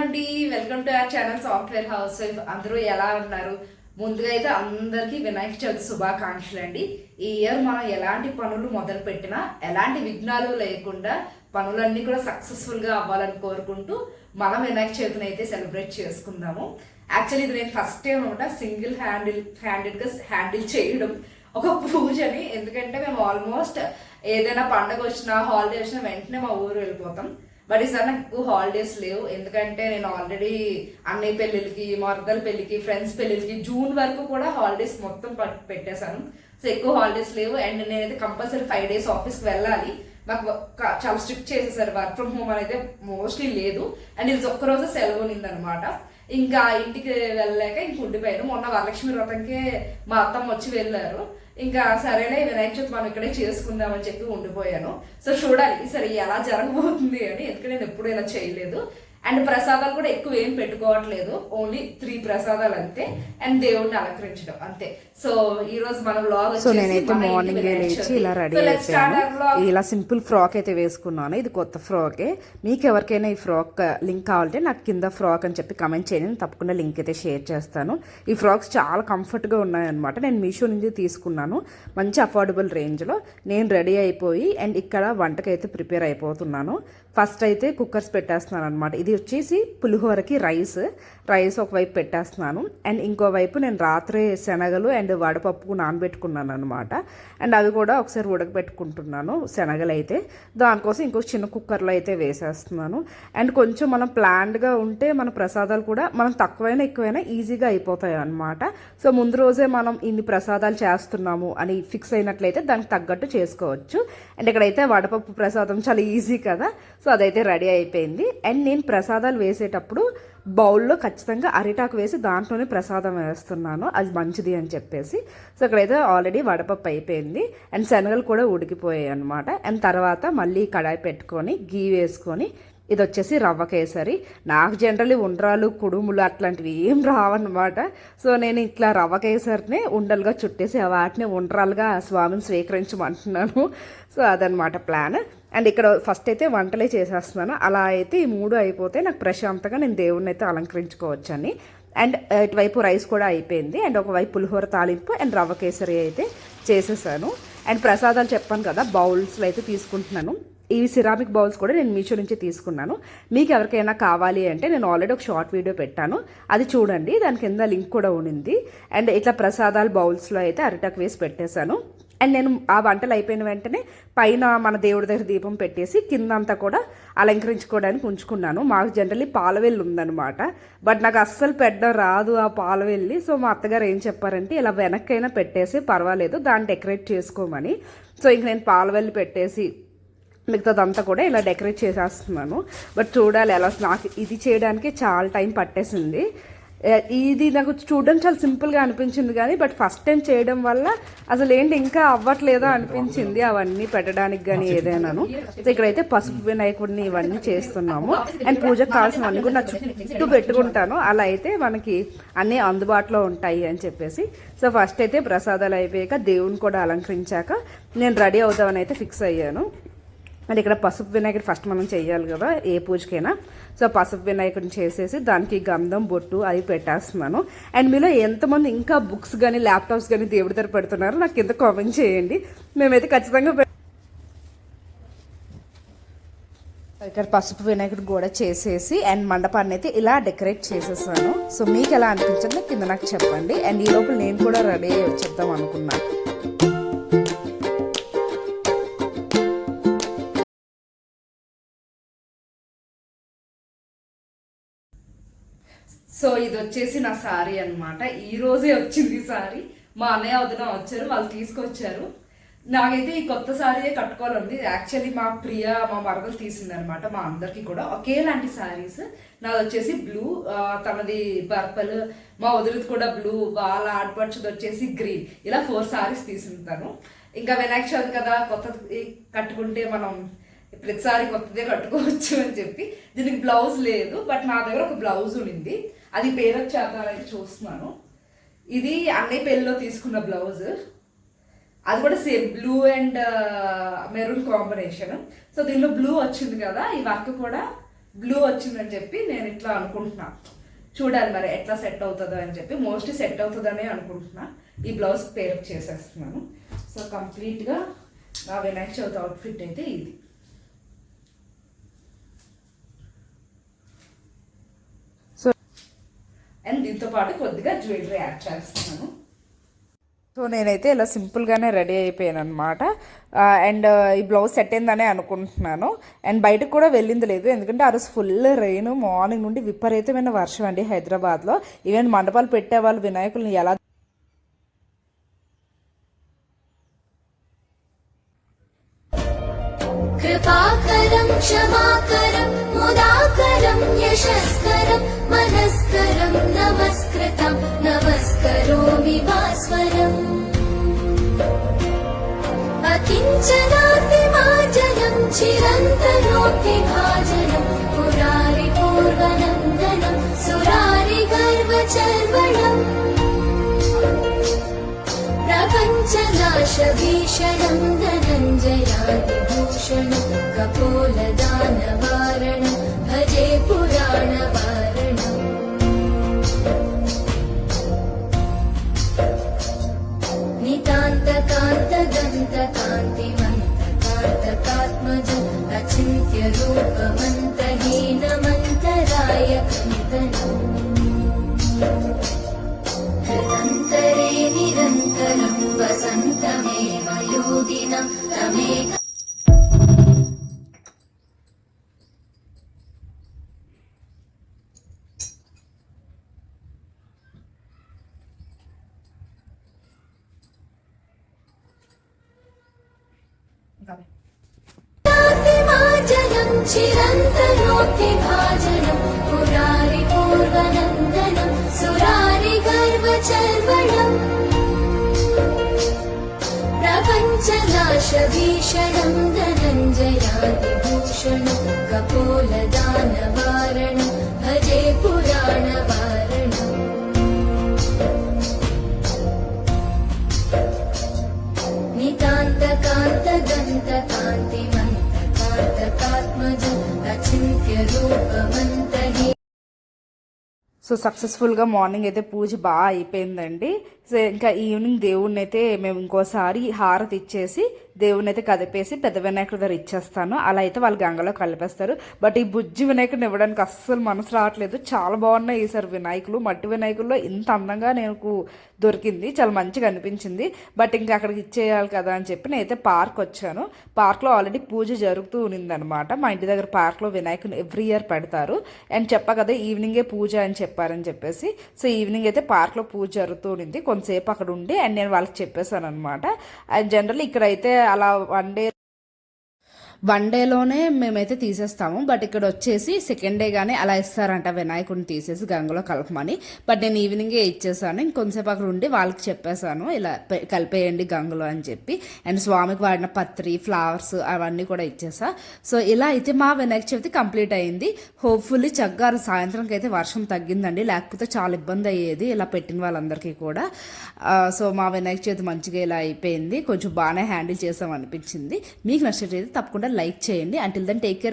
అండి, welcome to our channel software house wife. అందరూ ఎలా ఉన్నారు? ముందుగా అయితే అందరికీ వినాయక చవితి శుభాకాంక్షలు అండి. ఈ ఇయర్ మనం ఎలాంటి పనులు మొదలు పెట్టినా ఎలాంటి విఘ్నాలు లేకుండా పనులన్నీ కూడా సక్సెస్ఫుల్గా అవ్వాలని కోరుకుంటూ మనం వినాయక చవితిని అయితే సెలబ్రేట్ చేసుకుందాము. యాక్చువల్లీ ఇది నేను ఫస్ట్ టైం అనమాట సింగిల్ హ్యాండెడ్గా హ్యాండిల్ చేయడం ఒక పూజని. ఎందుకంటే మేము ఆల్మోస్ట్ ఏదైనా పండుగ వచ్చినా హాలిడే వచ్చినా వెంటనే మా ఊరు వెళ్ళిపోతాం. బట్ ఈసారి నాకు ఎక్కువ హాలిడేస్ లేవు. ఎందుకంటే నేను ఆల్రెడీ అన్నయ్య పెళ్ళిళ్ళకి, మరదల పెళ్ళికి, ఫ్రెండ్స్ పెళ్ళిళ్ళకి జూన్ వరకు కూడా హాలిడేస్ మొత్తం పెట్టేశాను. సో ఎక్కువ హాలిడేస్ లేవు. అండ్ నేనైతే కంపల్సరీ 5 days ఆఫీస్కి వెళ్ళాలి. నాకు చాలా స్ట్రిక్ట్ చేసేసారు. వర్క్ ఫ్రమ్ హోమ్ అనేది మోస్ట్లీ లేదు. అండ్ ఇది ఒక్కరోజు సెలవు ఉన్నదనమాట. ఇంకా ఇంటికి వెళ్ళలేక ఇంక ఉండిపోయాను. మొన్న వరలక్ష్మి వ్రతంకే మా అత్తమ్మ వచ్చి వెళ్ళారు. ఇంకా సరేలే వినాయక చవితి మనం ఇక్కడే చేసుకుందామని చెప్పి ఉండిపోయాను. సో చూడాలి ఈసారి ఎలా జరగబోతుంది అని. ఎందుకంటే నేను ఎప్పుడు ఇలా చేయలేదు. అండ్ ప్రసాదాలు కూడా ఎక్కువ ఏం పెట్టుకోవట్లేదు. ఓన్లీ 3 ప్రసాదాలు అంతే. అండ్ దేవుడిని అలంకరించడం అంతే. సో ఈ రోజు మన వ్లాగ్ సో నేనైతే మార్నింగ్ లేచి ఇలా రెడీ అయిపోయాను. ఇలా సింపుల్ ఫ్రాక్ అయితే వేసుకున్నాను. ఇది కొత్త ఫ్రాకే. మీకు ఎవరికైనా ఈ ఫ్రాక్ లింక్ కావాలంటే నాకు కింద ఫ్రాక్ అని చెప్పి కమెంట్ చేయండి. నేను తప్పకుండా లింక్ అయితే షేర్ చేస్తాను. ఈ ఫ్రాక్స్ చాలా కంఫర్ట్గా ఉన్నాయన్నమాట. నేను మీషో నుంచి తీసుకున్నాను. మంచి అఫోర్డబుల్ రేంజ్లో. నేను రెడీ అయిపోయి అండ్ ఇక్కడ వంటకైతే ప్రిపేర్ అయిపోతున్నాను. ఫస్ట్ అయితే కుక్కర్స్ పెట్టేస్తున్నాను అనమాట. ఇది వచ్చేసి పులిహోరకి రైస్ ఒకవైపు పెట్టేస్తున్నాను. అండ్ ఇంకోవైపు నేను రాత్రి శనగలు అండ్ వడపప్పు నానబెట్టుకున్నాను అనమాట. అండ్ అవి కూడా ఒకసారి ఉడకబెట్టుకుంటున్నాను శనగలు అయితే. దానికోసం ఇంకో చిన్న కుక్కర్లో అయితే వేసేస్తున్నాను. అండ్ కొంచెం మనం ప్లాన్డ్గా ఉంటే మన ప్రసాదాలు కూడా మనం తక్కువైనా ఎక్కువైనా ఈజీగా అయిపోతాయి అనమాట. సో ముందు రోజే మనం ఇన్ని ప్రసాదాలు చేస్తున్నాము అని ఫిక్స్ అయినట్లయితే దానికి తగ్గట్టు చేసుకోవచ్చు. అండ్ ఇక్కడైతే వడపప్పు ప్రసాదం చాలా ఈజీ కదా. సో అదైతే రెడీ అయిపోయింది. అండ్ నేను ప్రసాదాలు వేసేటప్పుడు బౌల్లో ఖచ్చితంగా అరిటాకు వేసి దాంట్లోనే ప్రసాదం వేస్తున్నాను. అది మంచిది అని చెప్పేసి. సో ఇక్కడైతే ఆల్రెడీ వడపప్పు అయిపోయింది. అండ్ శనగలు కూడా ఉడికిపోయాయి అనమాట. అండ్ తర్వాత మళ్ళీ కడాయి పెట్టుకొని గీ వేసుకొని ఇది వచ్చేసి రవ్వ కేసరి. నాకు జనరల్లీ ఉండ్రాలు, కుడుములు అట్లాంటివి ఏం రావన్నమాట. సో నేను ఇట్లా రవ్వ కేసరిని ఉండలుగా చుట్టేసి వాటిని ఉండ్రాలుగా స్వామిని స్వీకరించమంటున్నాను. సో అదనమాట ప్లాన్. అండ్ ఇక్కడ ఫస్ట్ అయితే వంటలే చేసేస్తున్నాను. అలా అయితే ఈ 3 అయిపోతే నాకు ప్రశాంతంగా నేను దేవుడిని అయితే అలంకరించుకోవచ్చు అని. అండ్ ఇటువైపు రైస్ కూడా అయిపోయింది. అండ్ ఒకవైపు పులిహోర తాలింపు అండ్ రవ్వ కేసరి అయితే చేసేసాను. అండ్ ప్రసాదాలు చెప్పాను కదా, బౌల్స్లో అయితే తీసుకుంటున్నాను. ఈ సిరామిక్ బౌల్స్ కూడా నేను మీషో నుంచి తీసుకున్నాను. మీకు ఎవరికైనా కావాలి అంటే నేను ఆల్రెడీ ఒక షార్ట్ వీడియో పెట్టాను, అది చూడండి. దాని కింద లింక్ కూడా ఉంది. అండ్ ఇట్లా ప్రసాదాలు బౌల్స్లో అయితే అరిటాకు వేసి పెట్టేశాను. అండ్ నేను ఆ వంటలు అయిపోయిన వెంటనే పైన మన దేవుడి దగ్గర దీపం పెట్టేసి కిందంతా కూడా అలంకరించుకోవడానికి ఉంచుకున్నాను. మాకు జనరల్లీ పాలవెల్లి ఉందన్నమాట. బట్ నాకు అస్సలు పెట్టడం రాదు ఆ పాలవెల్లి. సో మా అత్తగారు ఏం చెప్పారంటే ఇలా వెనక్కైనా పెట్టేసి పర్వాలేదు, దాన్ని డెకరేట్ చేసుకోమని. సో ఇంక నేను పాలవెల్లి పెట్టేసి మిగతాదంతా కూడా ఇలా డెకరేట్ చేసేస్తున్నాను. బట్ చూడాలి ఎలా. నాకు ఇది చేయడానికి చాలా టైం పట్టేసింది. ఇది నాకు చూడడం చాలా సింపుల్గా అనిపించింది కానీ బట్ ఫస్ట్ టైం చేయడం వల్ల అసలు ఏంటి ఇంకా అవ్వట్లేదా అనిపించింది అవన్నీ పెట్టడానికి కానీ ఏదైనాను. సో ఇక్కడైతే పసుపు వినాయకుడిని ఇవన్నీ చేస్తున్నాము. అండ్ పూజకు కావాల్సినవన్నీ కూడా నా చుట్టూ పెట్టుకుంటాను. అలా అయితే మనకి అన్నీ అందుబాటులో ఉంటాయి అని చెప్పేసి. సో ఫస్ట్ అయితే ప్రసాదాలు అయిపోయాక దేవుని కూడా అలంకరించాక నేను రెడీ అవుతామని అయితే ఫిక్స్ అయ్యాను. అండ్ ఇక్కడ పసుపు వినాయకుడు ఫస్ట్ మనం చేయాలి కదా ఏ పూజకైనా. సో పసుపు వినాయకుడిని చేసేసి దానికి గంధం, బొట్టు అవి పెట్టేస్తున్నాను. అండ్ మీలో ఎంతమంది ఇంకా బుక్స్ కానీ ల్యాప్టాప్స్ కానీ దేవుడి దగ్గర పెడుతున్నారో నాకు కింద కామెంట్ చేయండి. మేమైతే ఖచ్చితంగా ఇక్కడ పసుపు వినాయకుడు కూడా చేసేసి అండ్ మండపాన్ని అయితే ఇలా డెకరేట్ చేసేసాను. సో మీకు ఎలా అనిపించిందో కింద నాకు చెప్పండి. అండ్ ఈ లోపల నేను కూడా రెడీ అయ్యి వచ్చేద్దాం అనుకున్నాను. సో ఇది వచ్చేసి నా సారీ అనమాట. ఈ రోజే వచ్చింది సారీ. మా అన్నయ్య వదిన వచ్చారు, వాళ్ళు తీసుకొచ్చారు. నాకైతే ఈ కొత్త సారీయే కట్టుకోవాలంది. యాక్చువల్లీ మా ప్రియ మా మరదలు తీసింది అనమాట. మా అందరికి కూడా ఒకేలాంటి సారీస్. నాది వచ్చేసి బ్లూ, తనది పర్పుల్, మా వదిలిది కూడా బ్లూ, వాళ్ళ ఆడపడుచుది వచ్చేసి గ్రీన్. ఇలా 4 సారీస్ తీసుకుంటాను. ఇంకా వినాయక చవితి కదా, కొత్తది కట్టుకుంటే మనం ప్రతిసారి కొత్తదే కట్టుకోవచ్చు అని చెప్పి. దీనికి బ్లౌజ్ లేదు, బట్ నా దగ్గర ఒక బ్లౌజ్ ఉండింది. అది పేరప్ చేద్దామని చూస్తున్నాను. ఇది అన్నయ్య పెళ్ళిలో తీసుకున్న బ్లౌజ్. అది కూడా same blue and maroon combination. So దీనిలో బ్లూ వచ్చింది కదా, ఈ వర్క్ కూడా గ్లూ వచ్చిందని చెప్పి నేను ఇట్లా అనుకుంటున్నా. చూడాలి మరి ఎట్లా సెట్ అవుతుందో అని చెప్పి. మోస్ట్లీ సెట్ అవుతుందనే అనుకుంటున్నా. ఈ బ్లౌజ్ పేర్ చేసేస్తున్నాను. సో కంప్లీట్గా నా వినాయక చవితి అవుట్ఫిట్ అయితే ఇది. అండ్ దీంతో పాటు కొద్దిగా జ్యువెలరీ యాడ్ చేస్తున్నాను. సో నేనైతే ఇలా సింపుల్గానే రెడీ అయిపోయాను అనమాట. అండ్ ఈ బ్లౌజ్ సెట్ అయిందనే అనుకుంటున్నాను. అండ్ బయటకు కూడా వెళ్ళింది లేదు, ఎందుకంటే ఆ రోజు ఫుల్ రెయిన్, మార్నింగ్ నుండి విపరీతమైన వర్షం అండి హైదరాబాద్లో. ఈవెన్ మండపాలు పెట్టేవాళ్ళు వినాయకుల్ని ఎలా कृपाकरं क्षमाकरं मुदाकरं यशस्करं मनस्करं नमस्कृतं नमस्करोमि भास्वरम् अकिञ्चनातिमार्जनं चिरन्तनोऽतिभाजनं पुरारिपूर्वनन्दनं सुरारिगर्वचर्वणम् प्रपञ्चनाशभीषणं धनञ्जयादिभूषणं कपोलदानवारणं भजे पुराणवारणम् नितान्तकान्तदन्तकान्तिमन्तकार्तकात्मजम् अचिन्त्यरूपमन्तहीनमन्तराय कन्तनम् कृतन्तरे निरन्तरं वसन्तमेव योगिनं तमेक मार्जनं चिरन्तनोऽतिभाजनं पुरारिपूर्वनन्दनं सुरारिगर्वचर्वणम् प्रपञ्चनाशभीषणं धनञ्जयादिभूषणं कपोलदानवारणं भजे पुराणवारणम् नितान्तकान्तदन्तकान्तिमन्तकार्तकात्मजम् अचिन्त्यरूपमन्तहि. సో సక్సెస్ఫుల్గా మార్నింగ్ అయితే పూజ బాగా అయిపోయిందండి. సో ఇంకా ఈవినింగ్ దేవుణ్ణి అయితే మేము ఇంకోసారి హారతి ఇచ్చేసి దేవుని అయితే కదిపేసి పెద్ద వినాయకుడి దగ్గర ఇచ్చేస్తాను. అలా అయితే వాళ్ళు గంగలో కలిపేస్తారు. బట్ ఈ బుజ్జి వినాయకుడిని ఇవ్వడానికి అస్సలు మనసు రావట్లేదు. చాలా బాగున్నాయి ఈసారి వినాయకులు. మట్టి వినాయకుల్లో ఇంత అందంగా నాకు దొరికింది, చాలా మంచిగా అనిపించింది. బట్ ఇంకా అక్కడికి ఇచ్చేయాలి కదా అని చెప్పి నేనైతే పార్క్ వచ్చాను. పార్క్లో ఆల్రెడీ పూజ జరుగుతూ ఉన్నిందనమాట. మా ఇంటి దగ్గర పార్క్లో వినాయకుని ఎవ్రీ ఇయర్ పెడతారు. అండ్ చెప్పా కదా ఈవినింగే పూజ అని చెప్పారని చెప్పేసి. సో ఈవినింగ్ అయితే పార్క్లో పూజ జరుగుతూ ఉన్నింది. కొంతసేపు అక్కడ ఉండి అండ్ నేను వాళ్ళకి చెప్పేశాను అనమాట. అండ్ జనరల్లీ ఇక్కడైతే అలా వన్ డేలోనే మేమైతే తీసేస్తాము. బట్ ఇక్కడ వచ్చేసి సెకండ్ డే కానీ అలా ఇస్తారంట వినాయకుడిని తీసేసి గంగలో కలపమని. బట్ నేను ఈవినింగే ఇచ్చేసాను. ఇంకొంతసేపు అక్కడ ఉండి వాళ్ళకి చెప్పేశాను ఇలా కలిపేయండి గంగలో అని చెప్పి. అండ్ స్వామికి వాడిన పత్రి, ఫ్లవర్స్ అవన్నీ కూడా ఇచ్చేసా. సో ఇలా అయితే మా వినాయక చవితి కంప్లీట్ అయింది. హోప్ఫుల్లీ చక్కగా సాయంత్రంకి అయితే వర్షం తగ్గిందండి, లేకపోతే చాలా ఇబ్బంది అయ్యేది ఇలా పెట్టిన వాళ్ళందరికీ కూడా. సో మా వినాయక చవితి మంచిగా ఇలా అయిపోయింది. కొంచెం బాగానే హ్యాండిల్ చేసాం అనిపించింది. మీకు నచ్చినట్లయితే తప్పకుండా లైక్ చేయండి. Until then take care.